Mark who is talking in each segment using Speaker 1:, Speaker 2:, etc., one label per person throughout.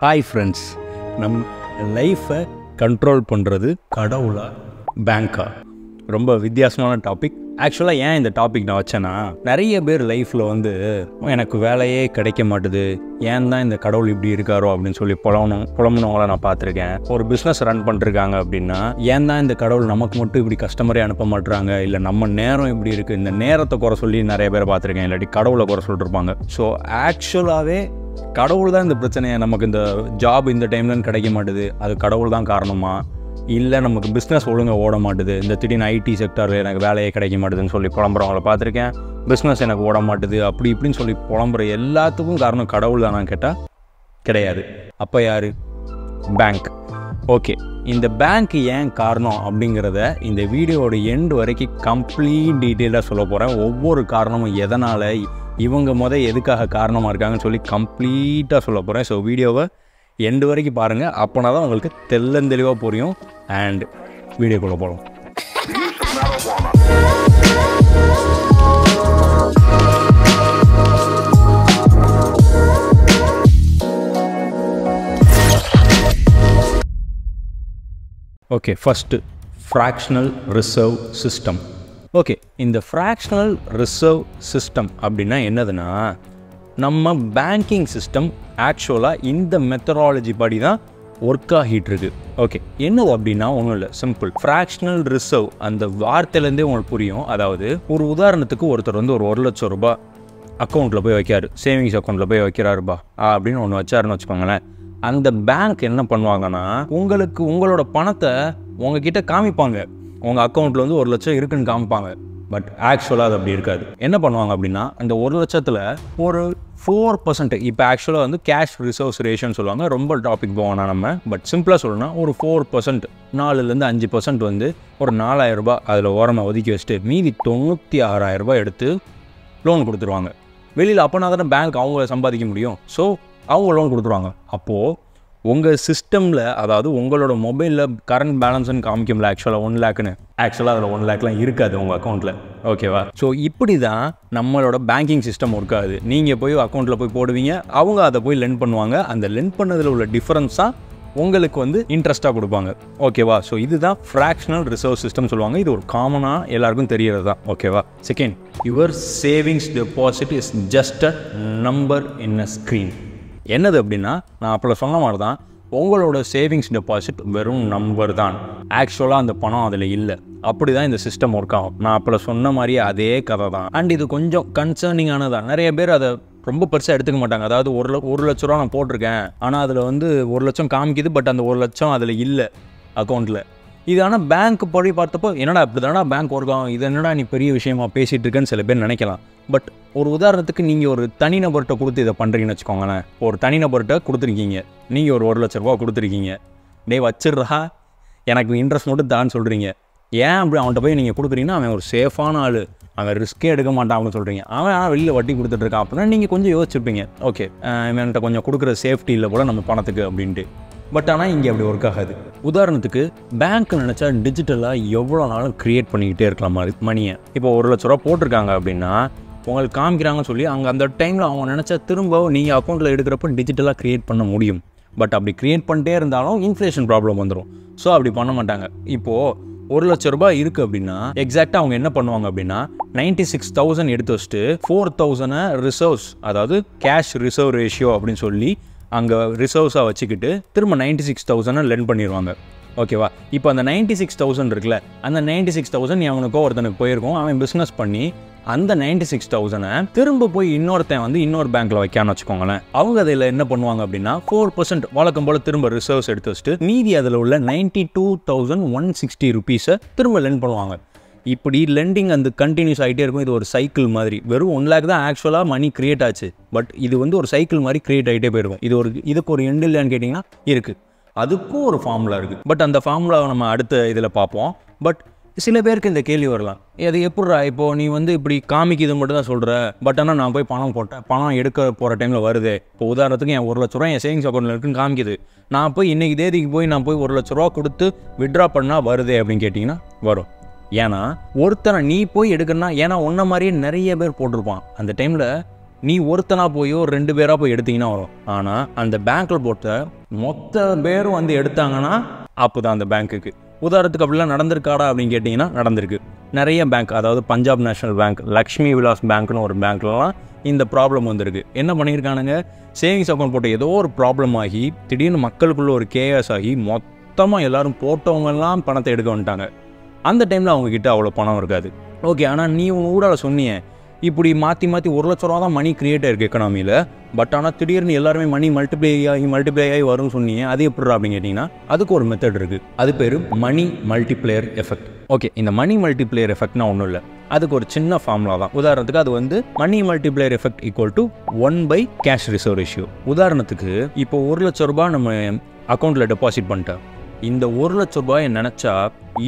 Speaker 1: Hi friends, நம் லைஃப்பை control பண்ணுறது கடவுளா பேங்க்கா? ரொம்ப வித்தியாசமான டாபிக். ஆக்சுவலாக ஏன் இந்த டாபிக் நான் வச்சேன்னா, நிறைய பேர் லைஃப்பில் எனக்கு வேலையே கிடைக்க மாட்டுது, ஏன் தான் இந்த கடவுள் இப்படி இருக்காரோ அப்படின்னு சொல்லி புலம்புனவங்கள நான் பார்த்துருக்கேன். ஒரு பிஸ்னஸ் ரன் பண்ணிருக்காங்க அப்படின்னா, ஏன் தான் இந்த கடவுள் நமக்கு மட்டும் இப்படி கஸ்டமரே அனுப்ப மாட்டுறாங்க, இல்லை நம்ம நேரம் இப்படி இருக்குது, இந்த நேரத்தை குறை சொல்லி நிறைய பேரை பார்த்துருக்கேன், இல்லாட்டி கடவுளை குறை சொல்லிட்டுருப்பாங்க. ஸோ ஆக்சுவலாகவே கடவுள் தான் இந்த பிரச்சனையை, நமக்கு இந்த ஜாப் இந்த டைம்லன்னு கிடைக்க மாட்டுது, அது கடவுள் தான் காரணமா, இல்லை நமக்கு பிஸ்னஸ் ஒழுங்காக ஓட மாட்டுது, இந்த திடீர்னு ஐடி செக்டரில் எனக்கு வேலையே கிடைக்க மாட்டுதுன்னு சொல்லி புலம்புறவங்கள பார்த்துருக்கேன். பிஸ்னஸ் எனக்கு ஓட மாட்டுது அப்படி இப்படின்னு சொல்லி புலம்புற எல்லாத்துக்கும் காரணம் கடவுள் தான் நான் கேட்டால் கிடையாது. அப்போ யார்? பேங்க். ஓகே, இந்த பேங்க் ஏன் காரணம் அப்படிங்கிறத இந்த வீடியோவோட எண்டு வரைக்கும் கம்ப்ளீட் டீட்டெயிலாக சொல்ல போகிறேன். ஒவ்வொரு காரணமும் எதனால், இவங்க எதுக்காக காரணமாக இருக்காங்கன்னு சொல்லி கம்ப்ளீட்டாக சொல்ல போகிறேன். ஸோ வீடியோவை எண்டு வரைக்கும் பாருங்கள், அப்போனா தான் உங்களுக்கு தெளிவாக புரியும். அண்ட் வீடியோக்குள்ளே போகலாம். Okay, first fractional reserve system. Okay, இந்த ஃப்ராக்ஷனல் ரிசர்வ் சிஸ்டம் அப்படின்னா என்னதுன்னா, நம்ம பேங்கிங் சிஸ்டம் ஆக்சுவலாக இந்த மெத்தடாலஜி படி தான் ஒர்க் ஆகிட்டு இருக்கு. ஓகே, என்னது அப்படின்னா ஒன்றும் இல்லை, சிம்பிள். ஃப்ராக்ஷனல் ரிசர்வ் அந்த வார்த்தையிலேருந்தே உங்களுக்கு புரியும். அதாவது ஒரு உதாரணத்துக்கு ஒருத்தர் ஒரு 1,00,000 ரூபாய் அக்கௌண்ட்டில் போய் வைக்காரு, சேவிங்ஸ் அக்கௌண்ட்டில் போய் வைக்கிறாருப்பா அப்படின்னு ஒன்று வச்சாருன்னு வச்சுக்கோங்களேன். அந்த பேங்க் என்ன பண்ணுவாங்கன்னா, உங்களோட பணத்தை உங்ககிட்ட காமிப்பாங்க. உங்கள் அக்கௌண்ட்டில் 1,00,000 இருக்குன்னு காமிப்பாங்க. பட் ஆக்சுவலாக அது அப்படி இருக்காது. என்ன பண்ணுவாங்க அப்படின்னா, அந்த 1,00,000ல் ஒரு 4%, இப்போ ஆக்சுவலாக கேஷ் ரிசர்வ்ஸ் ரேஷியோன்னு சொல்லுவாங்க. ரொம்ப டாபிக் போவோம்னா நம்ம, பட் சிம்பிளாக சொல்லணும்னா ஒரு 4%, 4லேருந்து 5% ஒரு 4,000 ரூபாய் அதில் ஓரமாக ஒதுக்கி வச்சுட்டு மீதி 96,000 ரூபாய் எடுத்து லோன் கொடுத்துருவாங்க. வெளியில் அப்போனா தானே பேங்க் அவங்க சம்பாதிக்க முடியும். ஸோ அவங்க லோன் கொடுத்துருவாங்க. அப்போது உங்கள் சிஸ்டமில், அதாவது உங்களோட மொபைலில் கரண்ட் பேலன்ஸ்னு காமிக்கும்ல, ஆக்சுவலாக 1 லேக்குன்னு, ஆக்சுவலாக அதில் 1 லேக்லாம் இருக்காது உங்கள் அக்கௌண்ட்டில். ஓகேவா? ஸோ இப்படி தான் நம்மளோட பேங்கிங் சிஸ்டம் ஒர்க் ஆகுது. நீங்கள் போய் அக்கௌண்ட்டில் போய் போடுவீங்க, அவங்க அதை போய் லெண்ட் பண்ணுவாங்க. அந்த லெண்ட் பண்ணதில் உள்ள டிஃப்ரென்ஸாக உங்களுக்கு இன்ட்ரெஸ்ட்டாக கொடுப்பாங்க. ஓகேவா? ஸோ இதுதான் ஃப்ராக்ஷனல் ரிசர்வ் சிஸ்டம் சொல்லுவாங்க. இது ஒரு காமனாக எல்லாருக்கும் தெரியறது தான். ஓகேவா? Second, your savings deposit is just a number in a screen. என்னது அப்படின்னா, நான் அப்போ சொன்ன மாதிரி தான், உங்களோட சேவிங்ஸ் டெபாசிட் வெறும் நம்பர் தான். ஆக்சுவலாக அந்த பணம் அதில் இல்லை. அப்படி தான் இந்த சிஸ்டம் ஒர்க் ஆகும். நான் அப்போ சொன்ன மாதிரியே அதே கதை தான். அண்ட் இது கொஞ்சம் கன்சர்னிங்கானதான். நிறைய பேர் அதை ரொம்ப பெருசாக எடுத்துக்க மாட்டாங்க. அதாவது 1,00,000 ரூபா நான் போட்டிருக்கேன், ஆனால் அதில் 1,00,000 காமிக்குது, பட் அந்த 1,00,000 அதில் இல்லை அக்கௌண்ட்டில். இது ஆனால் பேங்க் படி பார்த்தப்போ, என்னடா இப்படி தானே பேங்க் ஒர்க் ஆகும், இது என்னடா நீ பெரிய விஷயமா பேசிகிட்டு இருக்கேன்னு சில பேர் நினைக்கலாம். பட் ஒரு உதாரணத்துக்கு நீங்கள் ஒரு தனிநபர்கிட்ட கொடுத்து இதை பண்ணுறீங்கன்னு வச்சுக்கோங்களேன். ஒரு தனிநபர்கிட்ட கொடுத்துருக்கீங்க, நீங்கள் ஒரு 1,00,000 ரூபா கொடுத்துருக்கீங்க. டே வச்சிடுறா, எனக்கு இன்ட்ரெஸ்ட் மட்டும் தான்னு சொல்கிறீங்க. ஏன் அப்படி அவன்கிட்ட போய் நீங்கள் கொடுக்குறீங்கன்னா, அவன் ஒரு சேஃபான ஆள், அவன் ரிஸ்க்கே எடுக்க மாட்டான் அப்படின்னு சொல்கிறீங்க. அவன் ஆனால் வெளியில் வட்டி கொடுத்துட்ருக்கான் அப்படின்னா நீங்கள் கொஞ்சம் யோசிச்சுருப்பீங்க, ஓகே இவன்கிட்ட கொஞ்சம் கொடுக்குற சேஃப்டி இல்லை போல் நம்ம பணத்துக்கு அப்படின்ட்டு. பட் ஆனால் இங்கே அப்படி ஒர்க் ஆகாது. உதாரணத்துக்கு பேங்க் நினச்சா டிஜிட்டலாக எவ்வளோ நாளும் க்ரியேட் பண்ணிக்கிட்டே இருக்கலாம் மணியை. இப்போ 1,00,000 ரூபா போட்டிருக்காங்க அப்படின்னா உங்களுக்கு காமிக்கிறாங்கன்னு சொல்லி அங்கே அந்த டைமில் அவங்க நினச்சா திரும்ப நீங்கள் அக்கௌண்ட்டில் எடுக்கிறப்ப டிஜிட்டலாக க்ரியேட் பண்ண முடியும். பட் அப்படி க்ரியேட் பண்ணிட்டே இருந்தாலும் இன்ஃப்ளேஷன் ப்ராப்ளம் வந்துடும். ஸோ அப்படி பண்ண மாட்டாங்க. இப்போது 1,00,000 ரூபாய் இருக்குது அப்படின்னா எக்ஸாக்டாக அவங்க என்ன பண்ணுவாங்க அப்படின்னா, 96,000 எடுத்து வச்சுட்டு 4,000 ரிசர்வ்ஸ், அதாவது கேஷ் ரிசர்வ் ரேஷியோ அப்படின்னு சொல்லி அங்கே ரிசர்வ்ஸாக வச்சுக்கிட்டு திரும்ப 96,000 லெண்ட் பண்ணிடுவாங்க. ஓகேவா? இப்போ அந்த 96,000 இருக்குல்ல, அந்த 96,000 அவனுக்கோ ஒருத்தனுக்கு போயிருக்கும். அவன் பிஸ்னஸ் பண்ணி அந்த 96,000 திரும்ப போய் இன்னொருத்தன் இன்னொரு பேங்க்கில் வைக்கான்னு வச்சுக்கோங்களேன். அவங்க அதில் என்ன பண்ணுவாங்க அப்படின்னா 4% வழக்கம் போல் திரும்ப ரிசர்வ்ஸ் எடுத்து வச்சுட்டு மீதி அதில் உள்ள 92,160 ருபீஸை திரும்ப லெண்ட் பண்ணுவாங்க. இப்படி லெண்டிங் அந்த கண்டினியூஸ் ஆகிட்டே இருக்கும். இது ஒரு சைக்கிள் மாதிரி. வெறும் 1 லேக் தான் ஆக்சுவலாக மணி கிரியேட் ஆச்சு, பட் இது ஒரு சைக்கிள் மாதிரி கிரியேட் ஆகிட்டே போயிருக்கும். இதுக்கு ஒரு எண்ட் இல்லைன்னு கேட்டிங்கன்னா இருக்குது. அதுக்கும் ஒரு ஃபார்முலா இருக்குது. பட் அந்த ஃபார்முலாவை நம்ம அடுத்த இதில் பார்ப்போம். பட் சில பேருக்கு இந்த கேள்வி வரலாம், அது எப்படிரா இப்போது நீ இப்படி காமிக்குது மட்டும் தான் சொல்கிற, பட் ஆனால் நான் போய் பணம் போட்டேன், பணம் எடுக்க போகிற டைமில் வருது. இப்போ உதாரணத்துக்கு என் 1,00,000 ரூபா என் சேவிங்ஸ் அக்கௌண்ட்டில் இருக்குன்னு காமிக்குது. நான் போய் இன்றைக்கி தேதிக்கு போய் நான் போய் 1,00,000 ரூபா கொடுத்து விட்ரா பண்ணால் வருது அப்படின்னு கேட்டிங்கன்னா வரும். ஏன்னா ஒருத்தனை நீ போய் எடுக்கணும்னா, ஏன்னா உன்ன மாதிரியே நிறைய பேர் போட்டிருப்பான். அந்த டைமில் நீ ஒருத்தனாக போயோ 2 பேராக போய் எடுத்தீங்கன்னா வரும். ஆனால் அந்த பேங்க்கில் போட்ட மொத்த பேரும் வந்து எடுத்தாங்கன்னா அப்போ தான் அந்த பேங்க்குக்கு. உதாரணத்துக்கு அப்படிலாம் நடந்திருக்காடா அப்படின்னு கேட்டிங்கன்னா நடந்திருக்கு. நிறைய பேங்க், அதாவது பஞ்சாப் நேஷனல் பேங்க், லக்ஷ்மி விலாஸ் பேங்க்னு ஒரு பேங்க்லாம் இந்த ப்ராப்ளம் வந்திருக்கு. என்ன பண்ணியிருக்கானுங்க, சேவிங்ஸ் அக்கௌண்ட் போட்டு ஏதோ ஒரு ப்ராப்ளம் ஆகி திடீர்னு மக்களுக்குள்ள ஒரு கேஎஸ் ஆகி மொத்தமாக எல்லோரும் போட்டவங்கெல்லாம் பணத்தை எடுக்க வந்துட்டாங்க. அந்த டைமில் அவங்கக்கிட்ட அவ்வளோ பணம் இருக்காது. ஓகே, ஆனால் நீ உன் ஊடால சொன்னிய இப்படி மாற்றி 1 லட்ச ரூபா தான் மணி கிரியேட் ஆயிருக்கு எக்கனாமியில். பட் ஆனால் திடீர்னு எல்லாருமே மணி மல்டிப்ளை ஆகி வரும்னு சொன்னீங்க. அது எப்படி அப்படின்னு கேட்டிங்கன்னா அதுக்கு ஒரு மெத்தட் இருக்குது. அது பேர் மணி மல்டிப்ளேயர் எஃபெக்ட். ஓகே, இந்த மணி மல்டிப்ளேயர் எஃபெக்ட்னா ஒன்றும் இல்லை, அதுக்கு ஒரு சின்ன ஃபார்முலா தான். உதாரணத்துக்கு அது வந்து money multiplier effect equal to 1/கேஷ் ரிசர்வ் ரேஷியோ. உதாரணத்துக்கு இப்போ 1 லட்ச ரூபாய் நம்ம அக்கௌண்ட்டில் டெபாசிட் பண்ணிட்டோம். இந்த 1 லட்ச ரூபாயை நினச்சா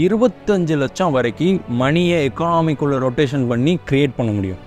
Speaker 1: 25 லட்சம் வரைக்கும் மணியை எக்கானமிக்குள்ளே ரொட்டேஷன் பண்ணி க்ரியேட் பண்ண முடியும்.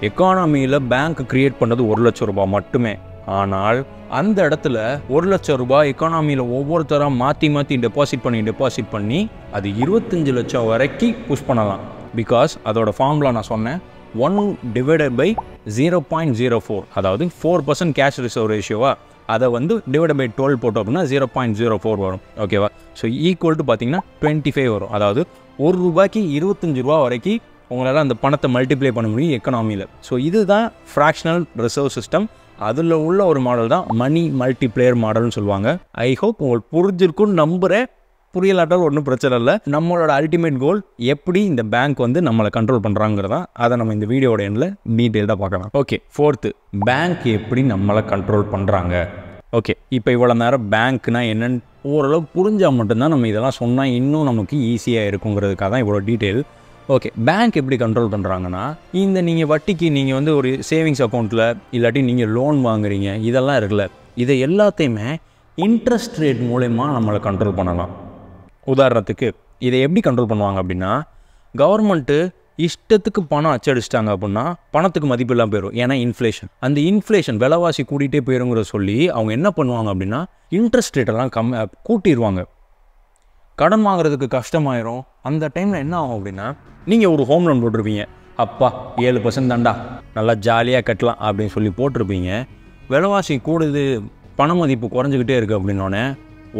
Speaker 1: எக்கானமியில் பேங்க் க்ரியேட் பண்ணது 1 லட்ச ரூபாய் மட்டுமே. ஆனால் அந்த இடத்துல 1 லட்ச ரூபாய் எக்கானமியில் ஒவ்வொருத்தராக மாற்றி டெபாசிட் பண்ணி அது 25 லட்சம் வரைக்கும் புஷ் பண்ணலாம். பிகாஸ் அதோட ஃபார்முலா நான் சொன்னேன், 1/0.04, அதாவது 4% கேஷ் ரிசர்வ் ரேஷியோவா, அதை வந்து டிவைட் பை 12 போட்டோம் அப்படின்னா 0.04 வரும். ஓகேவா? ஸோ ஈக்குவல் டு பார்த்தீங்கன்னா 25 வரும். அதாவது 1 ரூபாய்க்கு 25 ரூபா வரைக்கும் உங்களால் அந்த பணத்தை மல்டிப்ளை பண்ண முடியும் எக்கனாமியில். ஸோ இதுதான் ஃப்ராக்ஷனல் ரிசர்வ் சிஸ்டம். அதில் உள்ள ஒரு மாடல் தான் மணி மல்டிப்ளேயர் மாடல்னு சொல்லுவாங்க. ஐ ஹோப் உங்களுக்கு புரிஞ்சிருக்குன்னு நம்புகிறேன். புரியலாட்டால் ஒன்றும் பிரச்சனை இல்லை. நம்மளோட அல்டிமேட் கோல் எப்படி இந்த பேங்க் வந்து நம்மளை கண்ட்ரோல் பண்ணுறாங்கிறதா, அதை நம்ம இந்த வீடியோட எண்டில் டீட்டெயில்டாக பார்க்கலாம். ஓகே, 4th, பேங்க் எப்படி நம்மளை கண்ட்ரோல் பண்ணுறாங்க. ஓகே, இப்போ இவ்வளோ நேரம் பேங்க்னா என்னென்னு ஓரளவு புரிஞ்சால் மட்டும்தான் நம்ம இதெல்லாம் சொன்னால் இன்னும் நமக்கு ஈஸியாக இருக்குங்கிறதுக்காக தான் இவ்வளோ டீட்டெயில். ஓகே, பேங்க் எப்படி கண்ட்ரோல் பண்ணுறாங்கன்னா, இந்த நீங்கள் வட்டிக்கு நீங்கள் வந்து ஒரு சேவிங்ஸ் அக்கௌண்ட்டில் இல்லாட்டி நீங்கள் லோன் வாங்குறீங்க, இதெல்லாம் இருக்குல்ல, இதை எல்லாத்தையுமே இன்ட்ரெஸ்ட் ரேட் மூலமா நம்மளை கண்ட்ரோல் பண்ணலாம். உதாரணத்துக்கு இதை எப்படி கண்ட்ரோல் பண்ணுவாங்க அப்படின்னா, கவர்மெண்ட்டு இஷ்டத்துக்கு பணம் அச்சடிச்சிட்டாங்க அப்படின்னா பணத்துக்கு மதிப்பு இல்லாமல் போயிடும். ஏன்னா இன்ஃப்ளேஷன், அந்த இன்ஃப்ளேஷன் விலைவாசி கூட்டிகிட்டே போயிருங்கிறத சொல்லி அவங்க என்ன பண்ணுவாங்க அப்படின்னா இன்ட்ரெஸ்ட் ரேட்டெல்லாம் கூட்டிடுவாங்க. கடன் வாங்குறதுக்கு கஷ்டமாயிரும். அந்த டைமில் என்ன ஆகும் அப்படின்னா, நீங்கள் ஒரு ஹோம் லோன் போட்டிருப்பீங்க, அப்பா 7% தாண்டா நல்லா ஜாலியாக கட்டலாம் அப்படின்னு சொல்லி போட்டிருப்பீங்க. விலைவாசி கூடுது, பண மதிப்பு குறைஞ்சிக்கிட்டே இருக்குது அப்படின்னோடனே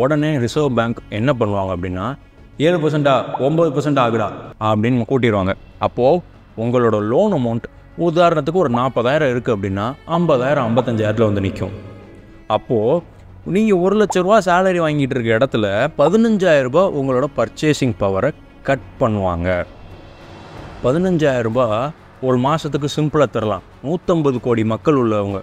Speaker 1: உடனே ரிசர்வ் பேங்க் என்ன பண்ணுவாங்க அப்படின்னா 7%, 9% ஆகுடா அப்படின்னு கூட்டிடுவாங்க. அப்போது உங்களோட லோன் அமௌண்ட் உதாரணத்துக்கு ஒரு 40,000 இருக்குது அப்படின்னா 50,000 55,000 வந்து நிற்கும். அப்போது நீங்கள் 1 லட்ச ரூபா சேலரி வாங்கிட்டு இருக்க இடத்துல 15,000 ரூபாய் உங்களோட பர்ச்சேசிங் பவரை கட் பண்ணுவாங்க. 15,000 ரூபாய் ஒரு மாதத்துக்கு சிம்பிளாக தரலாம். 150 கோடி மக்கள் உள்ளவங்க,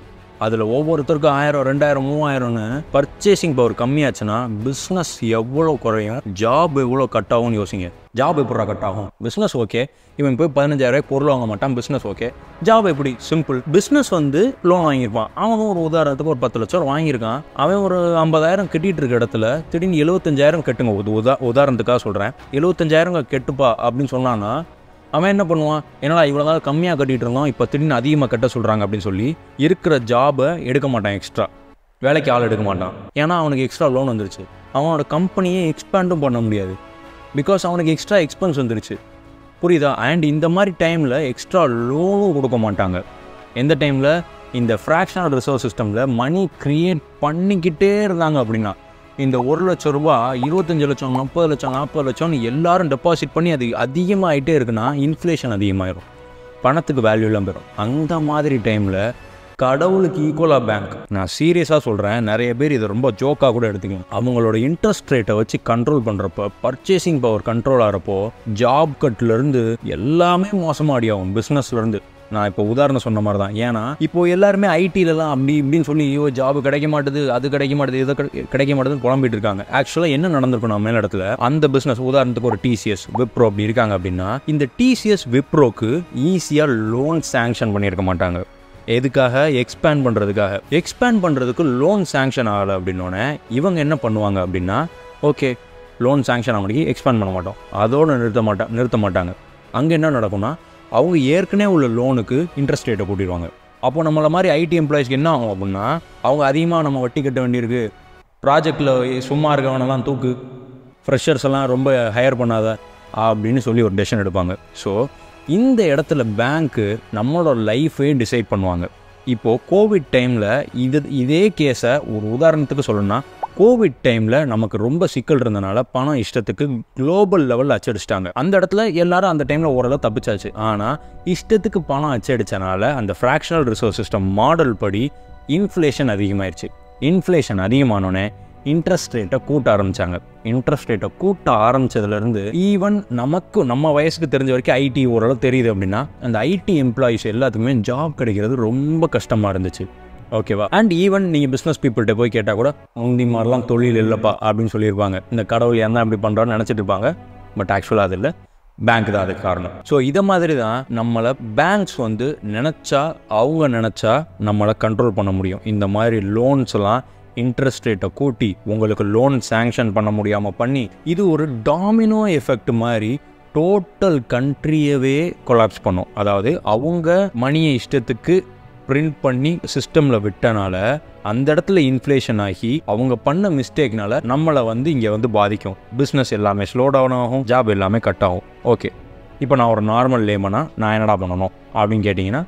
Speaker 1: அதில் ஒவ்வொருத்தருக்கும் 1000, 2000, 3000ன்னு பர்ச்சேசிங் பவர் கம்மியாச்சுன்னா பிஸ்னஸ் எவ்வளோ குறையும், ஜாப் எவ்வளோ கட் ஆகும்னு யோசிங்க. ஜாப் எப்படா கட் ஆகும்? பிஸ்னஸ் ஓகே, இவன் போய் 15,000 பொருள் வாங்க மாட்டான், பிஸ்னஸ் ஓகே. ஜாப் எப்படி? சிம்பிள். பிஸ்னஸ் வந்து லோன் வாங்கியிருப்பான், அவனும் ஒரு உதாரணத்துக்கு ஒரு 10 லட்சம் வாங்கியிருக்கான், அவன் ஒரு 50,000 கட்டிகிட்டு இருக்க இடத்துல திடீர்னு 75,000 கட்டுங்க, உதாரணத்துக்காக சொல்கிறேன், 75,000 கெட்டுப்பா அப்படின்னு சொன்னான்னா அவன் என்ன பண்ணுவான், என்னடா இவ்வளோ நாள் கம்மியாக கட்டிகிட்டு இருந்தோம், இப்போ திடீர்னு அதிகமாக கட்ட சொல்கிறாங்க அப்படின்னு சொல்லி இருக்கிற ஜாபை எடுக்க மாட்டான், எக்ஸ்ட்ரா வேலைக்கு ஆள் எடுக்க மாட்டான். ஏன்னா அவனுக்கு எக்ஸ்ட்ரா லோன் வந்துருச்சு. அவனோட கம்பெனியை எக்ஸ்பேண்டும் பண்ண முடியாது, பிகாஸ் அவனுக்கு எக்ஸ்ட்ரா எக்ஸ்பென்ஸ் வந்துருச்சு. புரியுதா? அண்ட் இந்த மாதிரி டைமில் எக்ஸ்ட்ரா லோனும் கொடுக்க மாட்டாங்க. எந்த டைமில்? இந்த ஃப்ராக்ஷனல் ரிசர்வ் சிஸ்டமில் மணி க்ரியேட் பண்ணிக்கிட்டே இருந்தாங்க அப்படின்னா, இந்த 1 லட்ச ரூபா 25 லட்சம், 30 லட்சம், 40 லட்சம்னு எல்லாரும் டெபாசிட் பண்ணி அது அதிகமாகிட்டே இருக்குன்னா இன்ஃப்ளேஷன் அதிகமாகிடும், பணத்துக்கு வேல்யூ எல்லாம் போயிடும். அந்த மாதிரி டைமில் கடவுளுக்கு ஈக்குவலாக பேங்க், நான் சீரியஸாக சொல்கிறேன், நிறைய பேர் இதை ரொம்ப ஜோக்காக கூட எடுத்துக்கணும், அவங்களோட இன்ட்ரெஸ்ட் ரேட்டை வச்சு கண்ட்ரோல் பண்ணுறப்போ, பர்ச்சேசிங் பவர் கண்ட்ரோல் ஆகிறப்போ, ஜாப் கட்லேருந்து எல்லாமே மோசமாக அடியாகும், பிஸ்னஸ்லேருந்து. நான் இப்போ உதாரணம் சொன்ன மாதிரி தான். ஏன்னா இப்போ எல்லாருமே ஐடிலலாம் அப்படி இப்படின்னு சொல்லி ஐயோ ஜாப் கிடைக்க மாட்டுது, அது கிடைக்க மாட்டுது, இது கிடைக்க மாட்டுதுன்னு புலம்பிட்டு இருக்காங்க. ஆக்சுவலாக என்ன நடந்திருக்கும் நம்ம மேல் இடத்துல, அந்த பிஸ்னஸ் உதாரணத்துக்கு ஒரு டிசிஎஸ், விப்ரோ அப்படி இருக்காங்க அப்படின்னா, இந்த டிசிஎஸ் விப்ரோக்கு ஈஸியாக லோன் சாங்ஷன் பண்ணியிருக்க மாட்டாங்க. எதுக்காக? எக்ஸ்பேண்ட் பண்ணுறதுக்காக. எக்ஸ்பேண்ட் பண்ணுறதுக்கு லோன் சாங்ஷன் ஆகலை அப்படின்னோடனே இவங்க என்ன பண்ணுவாங்க அப்படின்னா, ஓகே லோன் சாங்ஷன் ஆகி எக்ஸ்பேண்ட் பண்ண மாட்டோம், அதோடு நிறுத்த மாட்டாங்க. அங்கே என்ன நடக்கும்னா, அவங்க ஏற்கனவே உள்ள லோனுக்கு இன்ட்ரெஸ்ட் ரேட்டை கூட்டிடுவாங்க. அப்போ நம்மளை மாதிரி ஐடி எம்ப்ளாயிஸ்க்கு என்ன ஆகும் அப்படின்னா, அவங்க அதிகமாக நம்ம வட்டி கட்ட வேண்டியிருக்கு, ப்ராஜெக்டில் சும்மா இருக்கவனெல்லாம் தூக்கு, ஃப்ரெஷர்ஸ் எல்லாம் ரொம்ப ஹையர் பண்ணாத அப்படின்னு சொல்லி ஒரு டெசிஷன் எடுப்பாங்க. ஸோ இந்த இடத்துல பேங்க்கு நம்மளோட லைஃபே டிசைட் பண்ணுவாங்க. இப்போது கோவிட் டைமில் இதே கேஸை ஒரு உதாரணத்துக்கு சொல்லணும்னா, கோவிட் டைமில் நமக்கு ரொம்ப சிக்கல் இருந்தனால பணம் இஷ்டத்துக்கு குளோபல் லெவலில் அச்சடிச்சிட்டாங்க. அந்த இடத்துல எல்லாரும் அந்த டைமில் ஓரளவு தப்பிச்சாச்சு. ஆனால் இஷ்டத்துக்கு பணம் அச்சடித்தனால அந்த ஃப்ராக்ஷனல் ரிசர்வ் சிஸ்டம் மாடல் படி இன்ஃப்ளேஷன் அதிகமாகிடுச்சு. இன்ஃப்ளேஷன் அதிகமானோடனே இன்ட்ரெஸ்ட் ரேட்டை கூட்ட ஆரம்பித்தாங்க. இன்ட்ரெஸ்ட் ரேட்டை கூட்ட ஆரம்பித்ததுலேருந்து ஈவன் நம்ம வயசுக்கு தெரிஞ்ச வரைக்கும் ஐடி ஓரளவு தெரியுது அப்படின்னா, அந்த ஐடி எம்ப்ளாயிஸ் எல்லாத்துக்குமே ஜாப் கிடைக்கிறது ரொம்ப கஷ்டமாக இருந்துச்சு. ஓகேவா? அண்ட் ஈவன் நீங்கள் பிஸ்னஸ் பீப்புள்கிட்ட போய் கேட்டால் கூட இந்த மாதிரிலாம் தொழில் இல்லைப்பா அப்படின்னு சொல்லியிருப்பாங்க. இந்த கடவுள் என்ன அப்படி பண்ணுறான்னு நினச்சிட்டு இருப்பாங்க. பட் ஆக்சுவலாக அது இல்லை, பேங்க் தான் அதுக்கு காரணம். ஸோ இதை மாதிரி தான் நம்மளை பேங்க்ஸ் அவங்க நினச்சா நம்மளை கண்ட்ரோல் பண்ண முடியும். இந்த மாதிரி லோன்ஸ்லாம் இன்ட்ரெஸ்ட் ரேட்டை கூட்டி உங்களுக்கு லோன் சேங்ஷன் பண்ண முடியாமல் பண்ணி இது ஒரு டாமினோ எஃபெக்ட் மாதிரி டோட்டல் கண்ட்ரியவே கொலாப்ஸ் பண்ணும். அதாவது அவங்க மணியை இஷ்டத்துக்கு பிரிண்ட் பண்ணி சிஸ்டமில் விட்டனால அந்த இடத்துல இன்ஃப்ளேஷன் ஆகி அவங்க பண்ண மிஸ்டேக்னால நம்மளை இங்கே பாதிக்கும். பிஸ்னஸ் எல்லாமே ஸ்லோ டவுன் ஆகும், ஜாப் எல்லாமே கட் ஆகும். ஓகே, இப்போ நான் ஒரு நார்மல் லேமனா நான் என்னடா பண்ணணும் அப்படின்னு கேட்டிங்கன்னா,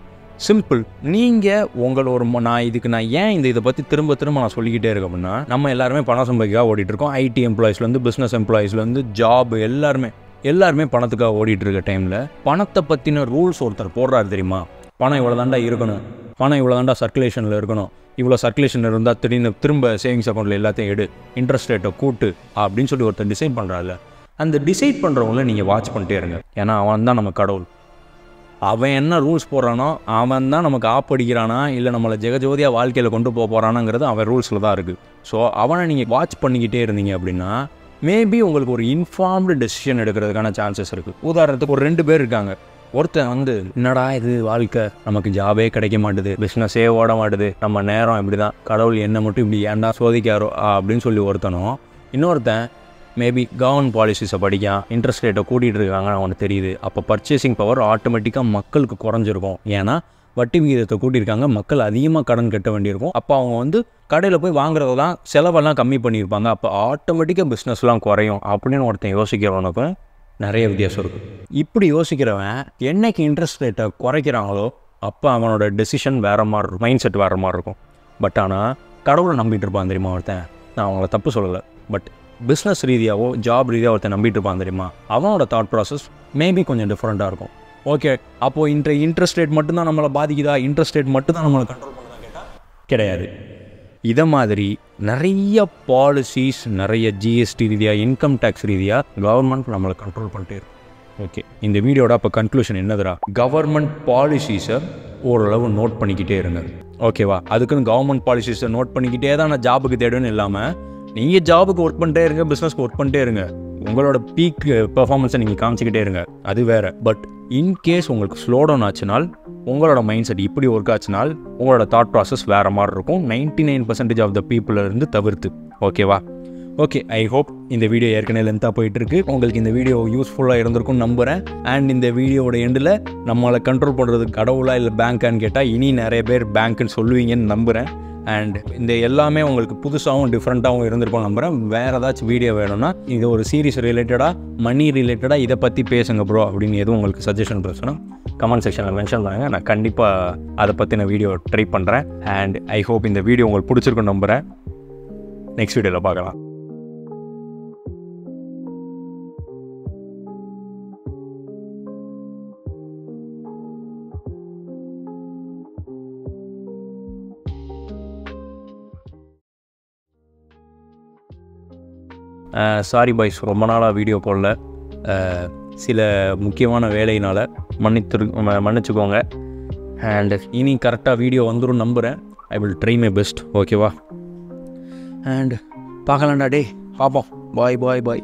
Speaker 1: சிம்பிள். நீங்கள் நான் ஏன் இதை பற்றி திரும்ப நான் சொல்லிக்கிட்டே இருக்கேன் அப்படின்னா, நம்ம எல்லாருமே பணம் சம்பாதிக்காக ஓடிட்டு இருக்கோம். ஐடி எம்ப்ளாயிஸ்லேருந்து பிஸ்னஸ் எம்ப்ளாயிஸ்லேருந்து ஜாப் எல்லாருமே பணத்துக்காக ஓடிட்டு இருக்க டைமில் பணத்தை பற்றின ரூல்ஸ் ஒருத்தர் போடுறாரு தெரியுமா? பணம் இவ்வளோ தாண்டா இருக்கணும், பணம் இவ்வளோ தாண்டா சர்க்குலேஷனில் இருக்கணும், இவ்வளோ சர்க்குலேஷன் இருந்தால் திரும்ப சேவிங்ஸ் அக்கௌண்ட்டில் எல்லாத்தையும் எடு, இன்ட்ரெஸ்ட் ரேட்டை கூட்டு அப்படின்னு சொல்லி ஒருத்தர் டிசைட் பண்ணுறாருல, அந்த டிசைட் பண்ணுறவங்கள நீங்கள் வாட்ச் பண்ணிட்டே இருங்க. ஏன்னா அவன் தான் நம்ம கடவுள். அவன் என்ன ரூல்ஸ் போடுறானோ அவன் தான் நமக்கு ஆப்படிக்கிறானா இல்லை நம்மளை ஜெகஜோதியாக வாழ்க்கையில் கொண்டு போகிறானாங்கிறது அவன் ரூல்ஸில் தான் இருக்குது. ஸோ அவனை நீங்கள் வாட்ச் பண்ணிக்கிட்டே இருந்தீங்க அப்படின்னா மேபி உங்களுக்கு ஒரு இன்ஃபார்ம்டு டெசிஷன் எடுக்கிறதுக்கான சான்சஸ் இருக்குது. உதாரணத்துக்கு ஒரு 2 பேர் இருக்காங்க. ஒருத்தன் என்னடா இது வாழ்க்கை, நமக்கு ஜாபே கிடைக்க மாட்டுது, பிஸ்னஸே ஓட மாட்டுது, நம்ம நேரம் இப்படி தான், கடவுள் என்ன மட்டும் இப்படி ஏன்டா சோதிக்காரோ அப்படின்னு சொல்லி ஒருத்தனும், இன்னொருத்தன் மேபி கவர்மெண்ட் பாலிசிஸை படிக்கான், இன்ட்ரெஸ்ட் ரேட்டை கூட்டிகிட்டு இருக்காங்கன்னு அவனுக்கு தெரியுது. அப்போ பர்ச்சேசிங் பவர் ஆட்டோமேட்டிக்காக மக்களுக்கு குறைஞ்சிருக்கும். ஏன்னா வட்டி விகிதத்தை கூட்டியிருக்காங்க, மக்கள் அதிகமாக கடன் கட்ட வேண்டியிருக்கும். அப்போ அவங்க கடையில் போய் வாங்குறதெல்லாம் செலவெல்லாம் கம்மி பண்ணியிருப்பாங்க. அப்போ ஆட்டோமேட்டிக்காக பிஸ்னஸ்லாம் குறையும் அப்படின்னு ஒருத்தன் யோசிக்கிறவனுக்கு நிறைய வித்தியாசம் இருக்குது. இப்படி யோசிக்கிறவன் என்னைக்கு இன்ட்ரெஸ்ட் ரேட்டை குறைக்கிறாங்களோ அப்போ அவனோட டெசிஷன் வேறு மாதிரி இருக்கும், மைண்ட் செட் வேறு மாதிரி இருக்கும். பட் ஆனால் கடவுளை நம்பிட்டு இருப்பான் தெரியுமா ஒருத்தன், நான் அவங்கள தப்பு சொல்லலை, பட் பிஸ்னஸ் ரீதியாகவோ ஜாப் ரீதியாக ஒருத்தன் நம்பிட்டு இருப்பான் தெரியுமா, அவனோட தாட் ப்ராசஸ் மேபி கொஞ்சம் டிஃப்ரெண்ட்டாக இருக்கும். ஓகே, அப்போது இன்ட்ரெஸ்ட் ரேட் மட்டும்தான் நம்மளை பாதிக்குதா, இன்ட்ரெஸ்ட் ரேட் மட்டும்தான் நம்மளை கண்ட்ரோல் பண்ணுறதா கேட்டால் கிடையாது. இதை மாதிரி நிறைய பாலிசிஸ், நிறைய ஜிஎஸ்டி ரீதியாக, இன்கம் டேக்ஸ் ரீதியாக கவர்மெண்ட் நம்மளை கண்ட்ரோல் பண்ணிட்டே இருக்கும். ஓகே, இந்த வீடியோட அப்போ கன்க்ளூஷன் என்னதுடா, கவர்மெண்ட் பாலிசிஸை ஓரளவு நோட் பண்ணிக்கிட்டே இருங்க. ஓகேவா? அதுக்குன்னு கவர்மெண்ட் பாலிசிஸை நோட் பண்ணிக்கிட்டே தான் நான் ஜாபுக்கு தேடுன்னு இல்லாமல் நீங்கள் ஜாபுக்கு ஒர்க் பண்ணிட்டே இருங்க, பிஸ்னஸ்க்கு ஒர்க் பண்ணிட்டே இருங்க, உங்களோட பீக் பெர்ஃபார்மன்ஸை நீங்கள் காமிச்சிக்கிட்டே இருங்க, அது வேறு. பட் இன்கேஸ் உங்களுக்கு ஸ்லோ டவுன் ஆச்சுனால், உங்களோட மைண்ட் செட் இப்படி ஒர்க் ஆச்சுனால் உங்களோட தாட் ப்ராசஸ் வேறு மாதிரி இருக்கும் 99% ஆஃப் த பீப்புளிலிருந்து தவிர்த்து. ஓகேவா? ஓகே, ஐ ஹோப் இந்த வீடியோ ஏற்கனவே லென்த்தாக போயிட்டுருக்கு, உங்களுக்கு இந்த வீடியோ யூஸ்ஃபுல்லாக இருந்திருக்கும்னு நம்புகிறேன். அண்ட் இந்த வீடியோட எண்டில் நம்மளை கண்ட்ரோல் பண்ணுறது கடவுளா இல்லை பேங்கான்னு கேட்டால் இனி நிறைய பேர் பேங்க்குன்னு சொல்லுவீங்கன்னு நம்புகிறேன். அண்ட் இந்த எல்லாமே உங்களுக்கு புதுசாகவும் டிஃப்ரெண்ட்டாகவும் இருந்திருக்கும் நம்புகிறேன். வேறு ஏதாச்சும் வீடியோ வேணும்னா, இது ஒரு சீரிஸ் ரிலேட்டடாக, மணி ரிலேட்டடாக இதை பற்றி பேசுங்க ப்ரோ அப்படின்னு எதுவும் உங்களுக்கு சஜஷன் பேசணும் கமெண்ட் செக்ஷனில் மென்ஷன் பண்ணுங்க. நான் கண்டிப்பாக அதை பற்றின வீடியோ ட்ரை பண்ணுறேன். அண்ட் ஐ ஹோப் இந்த வீடியோ உங்களுக்கு பிடிச்சிருக்குன்னு நம்புகிறேன். நெக்ஸ்ட் வீடியோவில் பார்க்கலாம். சாரி பாய்ஸ், ரொம்ப நாளாக வீடியோ போடல, சில முக்கியமான வேலையினால் மன்னிச்சுக்கோங்க. அண்ட் இனி கரெக்டாக வீடியோ வந்துடும் நம்புகிறேன். I will try my best. ஓகேவா? அண்ட் பார்க்கலாம்டா, டே பார்ப்போம். பாய் பாய் பாய்.